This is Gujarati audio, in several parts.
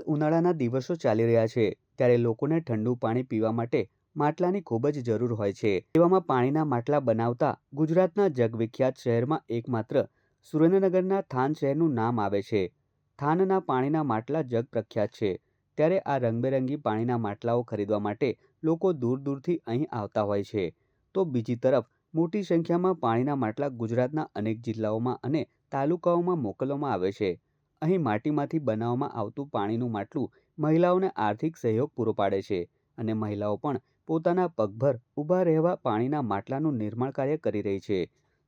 ઉનાળાના દિવસો ચાલી રહ્યા છે ત્યારે લોકોને ઠંડુ પાણી પીવા માટે માટલાની ખૂબ જ જરૂર હોય છે। એવામાં પાણીના માટલા બનાવતા ગુજરાતના જગવિખ્યાત શહેરમાં એકમાત્ર સુરેન્દ્રનગરના થાન શહેરનું નામ આવે છે। થાનના પાણીના માટલા જગ પ્રખ્યાત છે। ત્યારે આ રંગબેરંગી પાણીના માટલાઓ ખરીદવા માટે લોકો દૂર દૂરથી અહીં આવતા હોય છે। તો બીજી તરફ મોટી સંખ્યામાં પાણીના માટલા ગુજરાતના અનેક જિલ્લાઓમાં અને તાલુકાઓમાં મોકલવામાં આવે છે। અહીં માટીમાંથી બનાવવામાં આવતું પાણીનું માટલું મહિલાઓને આર્થિક સહયોગ પૂરો પાડે છે અને મહિલાઓ પણ પોતાના પગભર ઊભા રહેવા પાણીના માટલાનું નિર્માણ કાર્ય કરી રહી છે,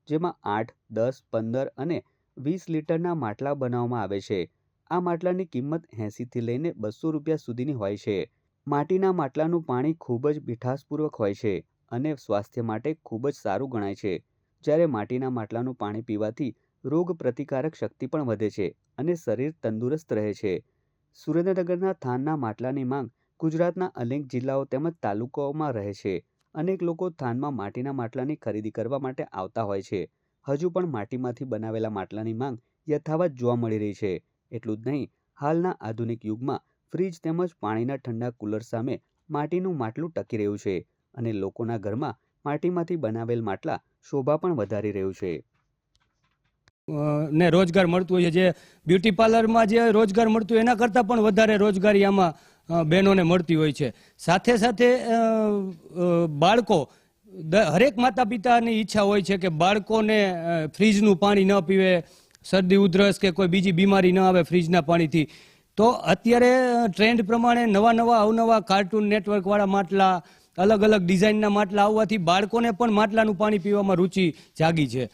જેમાં 8, 10, 15 અને 20 લીટરના માટલા બનાવવામાં આવે છે। આ માટલાની કિંમત 80થી લઈને 200 રૂપિયા સુધીની હોય છે। માટીના માટલાનું પાણી ખૂબ જ મીઠાશપૂર્વક હોય છે અને સ્વાસ્થ્ય માટે ખૂબ જ સારું ગણાય છે। જ્યારે માટીના માટલાનું પાણી પીવાથી રોગ પ્રતિકારક શક્તિ પણ વધે છે અને શરીર તંદુરસ્ત રહે છે। સુરેન્દ્રનગરના થાનના માટલાની માંગ ગુજરાતના અનેક જિલ્લાઓ તેમજ તાલુકાઓમાં રહે છે। અનેક લોકો થાનમાં માટીના માટલાની ખરીદી કરવા માટે આવતા હોય છે। હજુ પણ માટીમાંથી બનાવેલા માટલાની માંગ યથાવત જોવા મળી રહી છે। એટલું જ નહીં, હાલના આધુનિક યુગમાં ફ્રીજ તેમજ પાણીના ઠંડા કુલર સામે માટીનું માટલું ટકી રહ્યું છે અને લોકોના ઘરમાં માટીમાંથી બનાવેલ માટલા શોભા પણ વધારી રહ્યું છે। ને રોજગાર મળતું હોય છે। જે બ્યુટી પાર્લરમાં જે રોજગાર મળતું હોય એના કરતાં પણ વધારે રોજગારી આમાં બહેનોને મળતી હોય છે। સાથે સાથે બાળકો, હરેક માતા પિતાની ઈચ્છા હોય છે કે બાળકોને ફ્રીજનું પાણી ન પીવે, શરદી ઉધરસ કે કોઈ બીજી બીમારી ન આવે ફ્રીજના પાણીથી। તો અત્યારે ટ્રેન્ડ પ્રમાણે નવા અવનવા કાર્ટૂન નેટવર્કવાળા માટલા, અલગ અલગ ડિઝાઇનના માટલા આવવાથી બાળકોને પણ માટલાનું પાણી પીવામાં રુચિ જાગી છે।